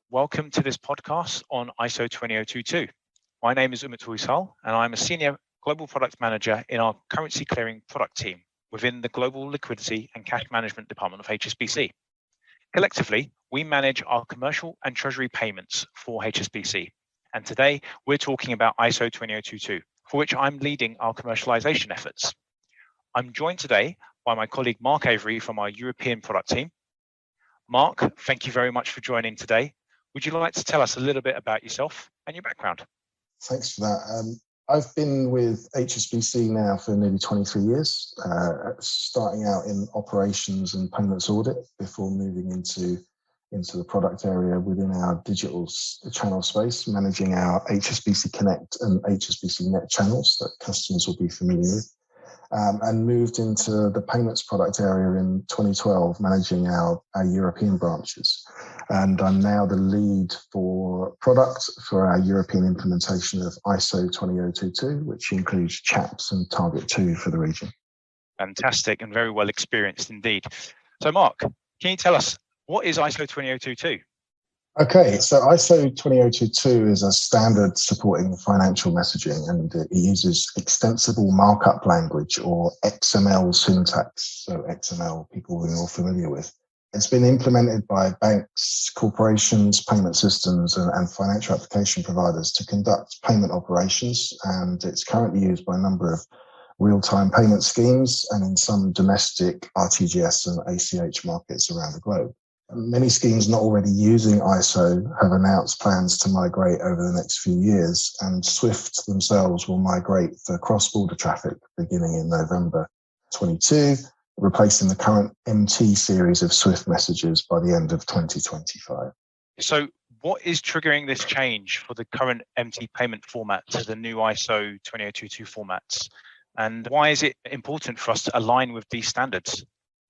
Welcome to this podcast on ISO 20022. My name is Xumm, and I'm a Senior Global Product Manager in our Currency Clearing product team within the Global Liquidity and Cash Management Department of Hsbc. Collectively, we manage our commercial and treasury payments for Hsbc. And today, we're talking about ISO 20022, for which I'm leading our commercialization efforts. I'm joined today by my colleague Mark Avery from our European product team. Mark, thank you very much for joining today. Would you like to tell us a little bit about yourself and your background? Thanks for that. I've been with Hsbc now for nearly 23 years, starting out in operations and payments audit before moving into the product area within our digital channel space, managing our Hsbc Connect and Hsbc Net channels that customers will be familiar with. And moved into the payments product area in 2012, managing our European branches. And I'm now the lead for product for our European implementation of ISO 20022, which includes CHAPS and Target 2 for the region. Fantastic and very well experienced indeed. So Mark, can you tell us, what is ISO 20022? Okay, so ISO 20022 is a standard supporting financial messaging, and it uses extensible markup language or XML syntax. So XML, people we're all familiar with. It's been implemented by banks, corporations, payment systems, and financial application providers to conduct payment operations, and it's currently used by a number of real-time payment schemes and in some domestic RTGS and ACH markets around the globe. Many schemes not already using ISO have announced plans to migrate over the next few years, and SWIFT themselves will migrate for cross-border traffic beginning in November 22, replacing the current MT series of SWIFT messages by the end of 2025. So what is triggering this change for the current MT payment format to the new ISO 20022 formats? And why is it important for us to align with these standards?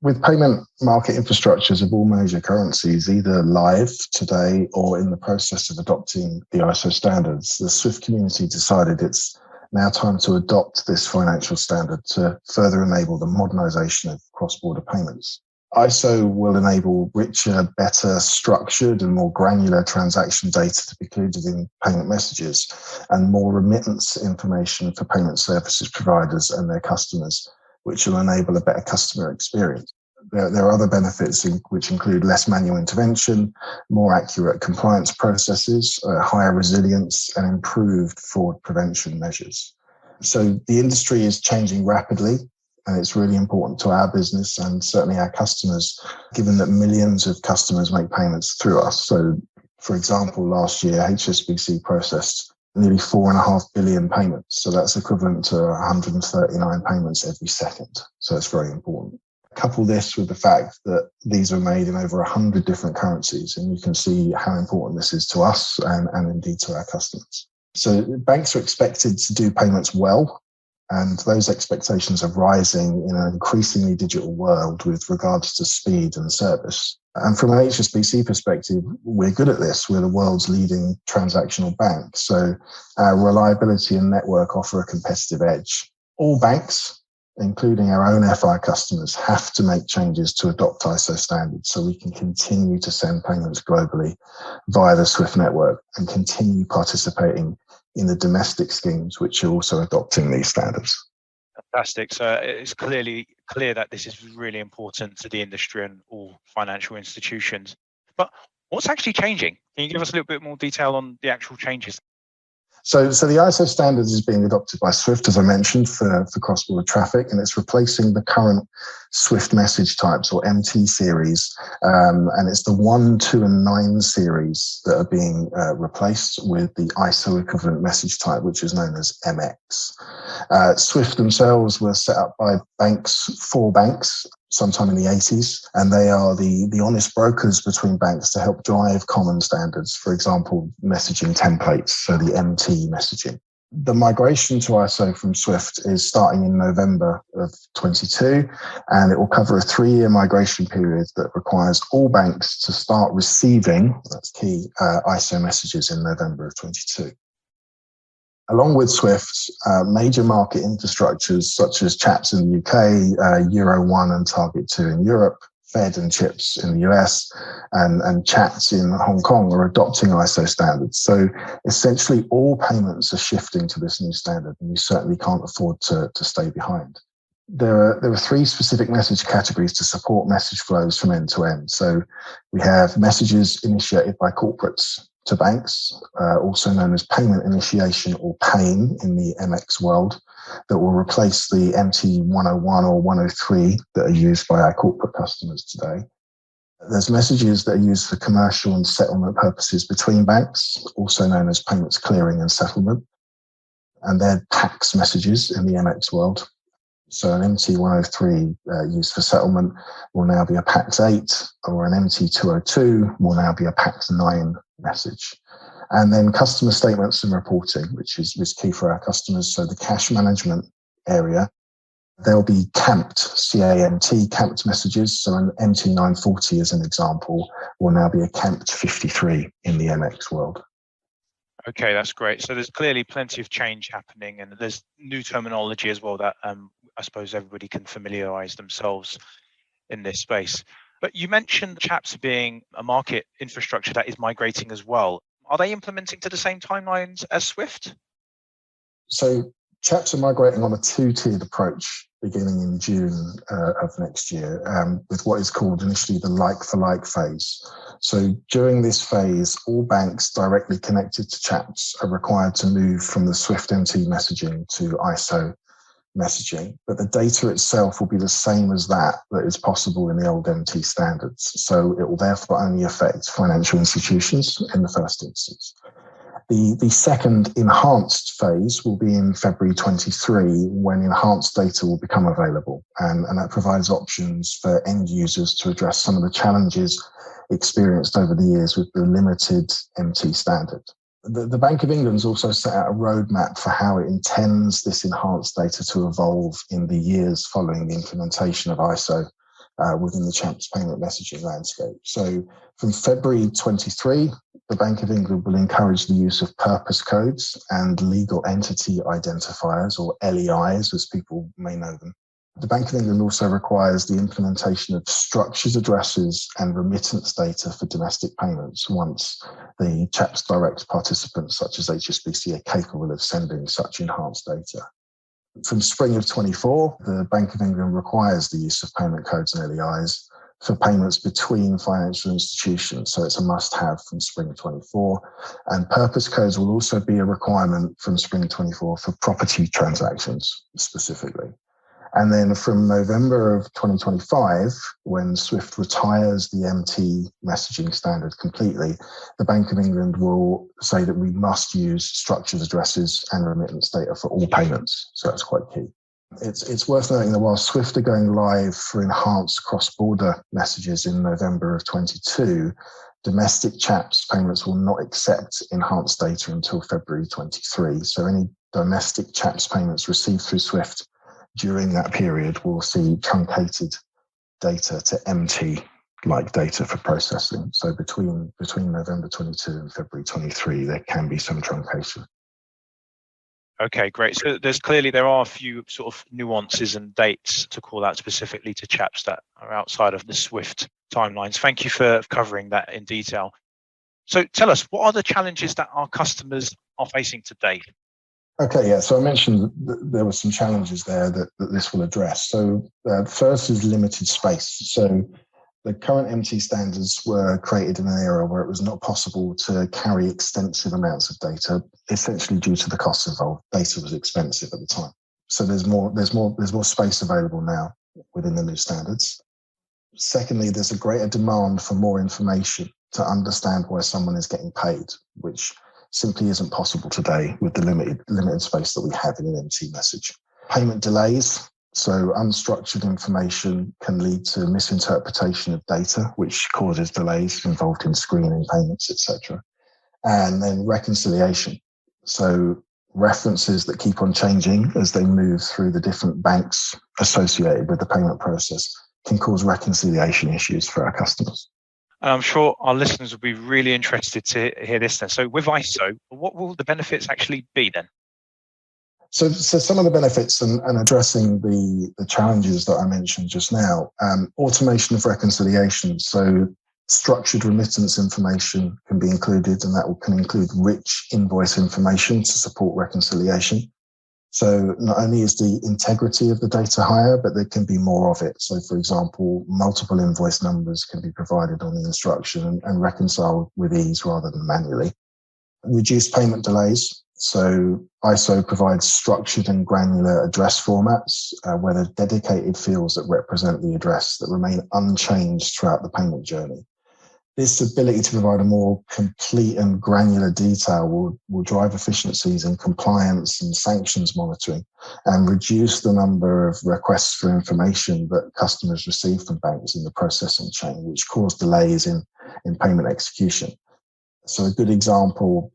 With payment market infrastructures of all major currencies either live today or in the process of adopting the ISO standards, the SWIFT community decided it's now time to adopt this financial standard to further enable the modernization of cross-border payments. ISO will enable richer, better structured and more granular transaction data to be included in payment messages and more remittance information for payment services providers and their customers, which will enable a better customer experience. There are other benefits which include less manual intervention, more accurate compliance processes, higher resilience, and improved fraud prevention measures. So the industry is changing rapidly, and it's really important to our business and certainly our customers, given that millions of customers make payments through us. So, for example, last year, HSBC processed nearly 4.5 billion payments. So that's equivalent to 139 payments every second. So it's very important. Couple this with the fact that these are made in over 100 different currencies, and you can see how important this is to us and indeed to our customers. So banks are expected to do payments well, and those expectations are rising in an increasingly digital world with regards to speed and service. And from an HSBC perspective, we're good at this. We're the world's leading transactional bank. So our reliability and network offer a competitive edge. All banks, including our own FI customers, have to make changes to adopt ISO standards so we can continue to send payments globally via the SWIFT network and continue participating in the domestic schemes which are also adopting these standards. Fantastic. So it's clear that this is really important to the industry and all financial institutions. But what's actually changing? Can you give us a little bit more detail on the actual changes? So the ISO standards is being adopted by SWIFT, as I mentioned, for cross-border traffic, and it's replacing the current SWIFT message types or MT series, and it's the 1, 2, and 9 series that are being replaced with the ISO equivalent message type, which is known as MX. SWIFT themselves were set up by four banks, sometime in the 80s, and they are the honest brokers between banks to help drive common standards, for example, messaging templates, so the MT messaging. The migration to ISO from SWIFT is starting in November of 22, and it will cover a 3-year migration period that requires all banks to start receiving, that's key, ISO messages in November of 22. Along with SWIFT, major market infrastructures such as CHAPS in the UK, Euro 1 and Target 2 in Europe, Fed and CHIPS in the US and CHAPS in Hong Kong are adopting ISO standards. So essentially all payments are shifting to this new standard, and we certainly can't afford to stay behind. There are three specific message categories to support message flows from end to end. So we have messages initiated by corporates to banks, also known as payment initiation or PAIN in the MX world, that will replace the MT 101 or 103 that are used by our corporate customers today. There's messages that are used for commercial and settlement purposes between banks, also known as payments clearing and settlement. And they're PAX messages in the MX world. So an MT103 used for settlement will now be a PAX 8, or an MT202 will now be a PAX 9 message. And then customer statements and reporting, which is key for our customers. So the cash management area, there'll be camped, C-A-M-T, camped messages. So an MT940, as an example, will now be a camped 53 in the MX world. Okay, that's great. So there's clearly plenty of change happening, and there's new terminology as well that I suppose everybody can familiarize themselves in this space. But you mentioned CHAPS being a market infrastructure that is migrating as well. Are they implementing to the same timelines as SWIFT? So CHAPS are migrating on a two-tiered approach beginning in June of next year, with what is called initially the like-for-like phase. So during this phase, all banks directly connected to CHAPS are required to move from the SWIFT MT messaging to ISO messaging, but the data itself will be the same as that is possible in the old MT standards. So it will therefore only affect financial institutions in the first instance. The second enhanced phase will be in February 23, when enhanced data will become available. And that provides options for end users to address some of the challenges experienced over the years with the limited MT standard. The Bank of England's also set out a roadmap for how it intends this enhanced data to evolve in the years following the implementation of ISO within the CHAPS payment messaging landscape. So from February 23, the Bank of England will encourage the use of purpose codes and legal entity identifiers, or LEIs, as people may know them. The Bank of England also requires the implementation of structured addresses and remittance data for domestic payments once the CHAPS Direct participants, such as HSBC, are capable of sending such enhanced data. From spring of 24, the Bank of England requires the use of payment codes and LEIs for payments between financial institutions. So it's a must-have from spring 24. And purpose codes will also be a requirement from spring 24 for property transactions specifically. And then from November of 2025, when SWIFT retires the MT messaging standard completely, the Bank of England will say that we must use structured addresses and remittance data for all payments. So that's quite key. It's worth noting that while SWIFT are going live for enhanced cross-border messages in November of 22, domestic CHAPS payments will not accept enhanced data until February 23. So any domestic CHAPS payments received through SWIFT during that period will see truncated data to MT-like data for processing. So between November 22 and February 23, there can be some truncation. Okay, great. So there are a few sort of nuances and dates to call out specifically to CHAPS that are outside of the SWIFT timelines. Thank you for covering that in detail. So tell us, what are the challenges that our customers are facing today? Okay, yeah. So I mentioned that there were some challenges there that this will address. So first is limited space. So the current MT standards were created in an era where it was not possible to carry extensive amounts of data, essentially due to the costs involved. Data was expensive at the time. So there's more space available now within the new standards. Secondly, there's a greater demand for more information to understand where someone is getting paid, which simply isn't possible today with the limited space that we have in an MT message. Payment delays. So unstructured information can lead to misinterpretation of data, which causes delays involved in screening payments, etc. And then reconciliation. So references that keep on changing as they move through the different banks associated with the payment process can cause reconciliation issues for our customers. And I'm sure our listeners will be really interested to hear this then. So with ISO, what will the benefits actually be then? So some of the benefits and addressing the challenges that I mentioned just now, automation of reconciliation. So structured remittance information can be included, and that can include rich invoice information to support reconciliation. So not only is the integrity of the data higher, but there can be more of it. So for example, multiple invoice numbers can be provided on the instruction and reconciled with ease rather than manually. Reduce payment delays. So ISO provides structured and granular address formats where there are dedicated fields that represent the address that remain unchanged throughout the payment journey. This ability to provide a more complete and granular detail will drive efficiencies in compliance and sanctions monitoring and reduce the number of requests for information that customers receive from banks in the processing chain, which cause delays in payment execution. So a good example,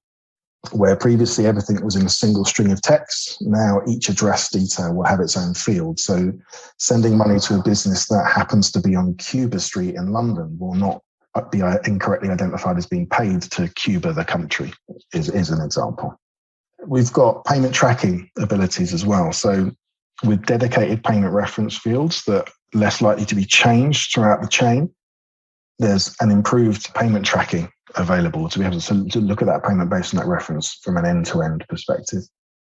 where previously everything was in a single string of text, now each address detail will have its own field. So sending money to a business that happens to be on Cuba Street in London will not be incorrectly identified as being paid to Cuba, the country, is an example. We've got payment tracking abilities as well. So with dedicated payment reference fields that are less likely to be changed throughout the chain, there's an improved payment tracking available to be able to look at that payment based on that reference from an end-to-end perspective.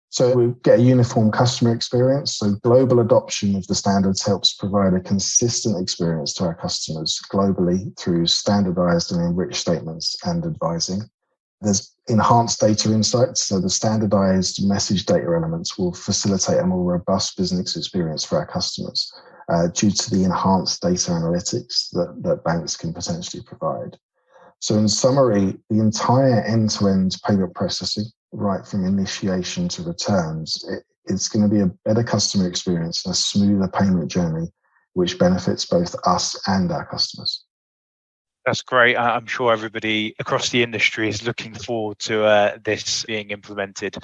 So we get a uniform customer experience. So global adoption of the standards helps provide a consistent experience to our customers globally through standardized and enriched statements and advising. There's enhanced data insights. So the standardized message data elements will facilitate a more robust business experience for our customers due to the enhanced data analytics that banks can potentially provide. So in summary, the entire end-to-end payment processing, right from initiation to returns, it's going to be a better customer experience and a smoother payment journey, which benefits both us and our customers. That's great. I'm sure everybody across the industry is looking forward to this being implemented.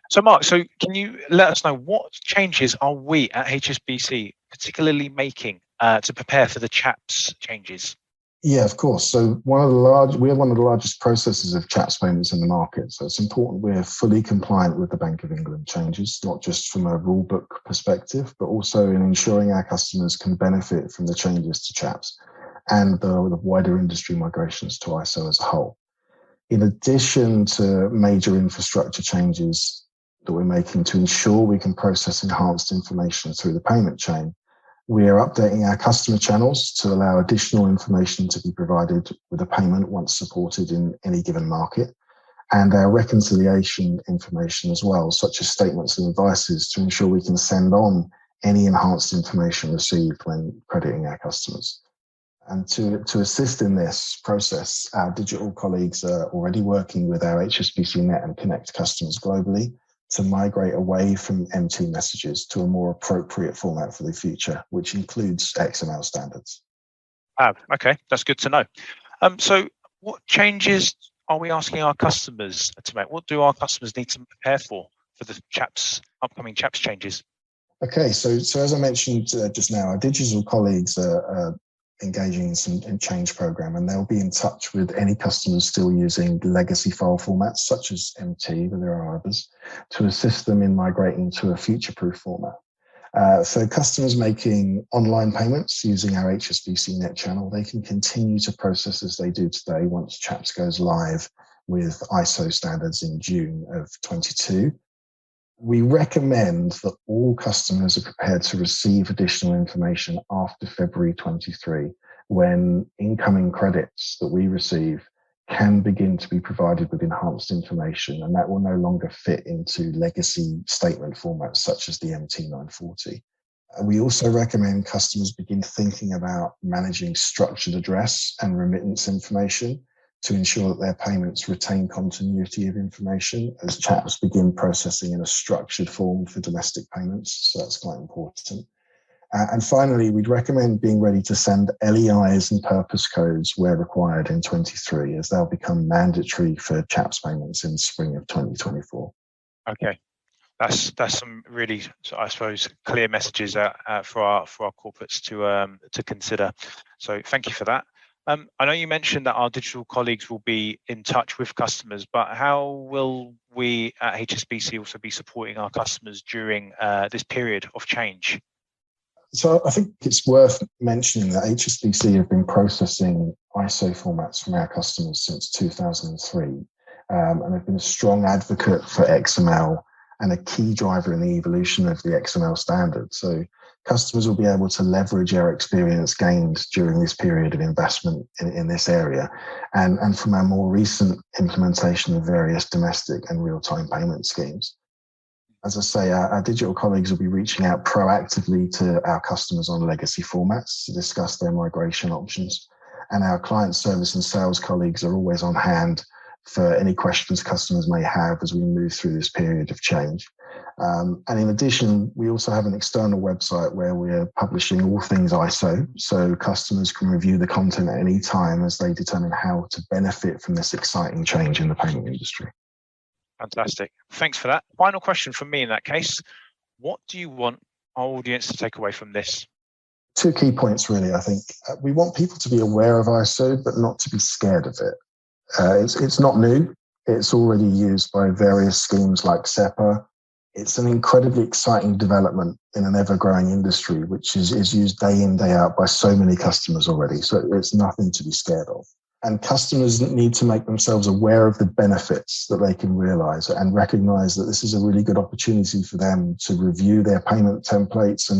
So Mark, can you let us know what changes are we at Hsbc particularly making to prepare for the CHAPS changes? Yeah, of course. So we have one of the largest processors of CHAPS payments in the market. So it's important we're fully compliant with the Bank of England changes, not just from a rule book perspective, but also in ensuring our customers can benefit from the changes to CHAPS and the wider industry migrations to ISO as a whole. In addition to major infrastructure changes that we're making to ensure we can process enhanced information through the payment chain, we are updating our customer channels to allow additional information to be provided with a payment once supported in any given market, and our reconciliation information as well, such as statements and advices, to ensure we can send on any enhanced information received when crediting our customers. And to assist in this process, our digital colleagues are already working with our HSBC Net and Connect customers globally to migrate away from MT messages to a more appropriate format for the future, which includes XML standards. Okay, that's good to know. So what changes are we asking our customers to make? What do our customers need to prepare for the upcoming CHAPS changes? Okay, so as I mentioned just now, our digital colleagues are engaging in some change program, and they'll be in touch with any customers still using legacy file formats such as MT, but there are others, to assist them in migrating to a future-proof format. So customers making online payments using our HSBC Net channel, they can continue to process as they do today once CHAPS goes live with ISO standards in June of 22. We recommend that all customers are prepared to receive additional information after February 23, when incoming credits that we receive can begin to be provided with enhanced information, and that will no longer fit into legacy statement formats such as the MT940. We also recommend customers begin thinking about managing structured address and remittance information to ensure that their payments retain continuity of information as CHAPS begin processing in a structured form for domestic payments. So that's quite important. And finally, we'd recommend being ready to send LEIs and purpose codes where required in 23, as they'll become mandatory for CHAPS payments in spring of 2024. Okay, that's some really, I suppose, clear messages for our corporates to consider. So thank you for that. I know you mentioned that our digital colleagues will be in touch with customers, but how will we at HSBC also be supporting our customers during this period of change? So I think it's worth mentioning that HSBC have been processing ISO formats from our customers since 2003, and have been a strong advocate for XML and a key driver in the evolution of the XML standard. So customers will be able to leverage our experience gained during this period of investment in this area, and from our more recent implementation of various domestic and real-time payment schemes. As I say, our digital colleagues will be reaching out proactively to our customers on legacy formats to discuss their migration options. And our client service and sales colleagues are always on hand for any questions customers may have as we move through this period of change. And in addition, we also have an external website where we're publishing all things ISO, so customers can review the content at any time as they determine how to benefit from this exciting change in the payment industry. Fantastic. Thanks for that. Final question from me in that case. What do you want our audience to take away from this? Two key points, really, I think. We want people to be aware of ISO, but not to be scared of it. It's not new. It's already used by various schemes like SEPA. It's an incredibly exciting development in an ever-growing industry, which is used day in, day out by so many customers already. So it's nothing to be scared of. And customers need to make themselves aware of the benefits that they can realize and recognize that this is a really good opportunity for them to review their payment templates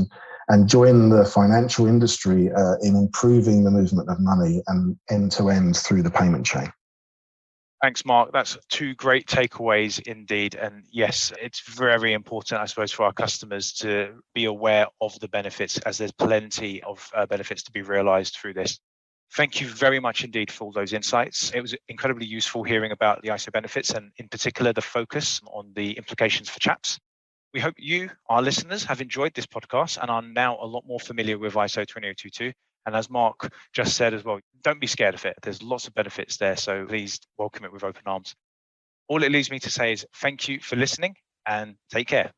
and join the financial industry in improving the movement of money and end-to-end through the payment chain. Thanks, Mark. That's two great takeaways indeed. And yes, it's very important, I suppose, for our customers to be aware of the benefits, as there's plenty of benefits to be realized through this. Thank you very much indeed for all those insights. It was incredibly useful hearing about the ISO benefits and in particular the focus on the implications for CHAPS. We hope you, our listeners, have enjoyed this podcast and are now a lot more familiar with ISO 20022. And as Mark just said as well, don't be scared of it. There's lots of benefits there, so please welcome it with open arms. All it leaves me to say is thank you for listening and take care.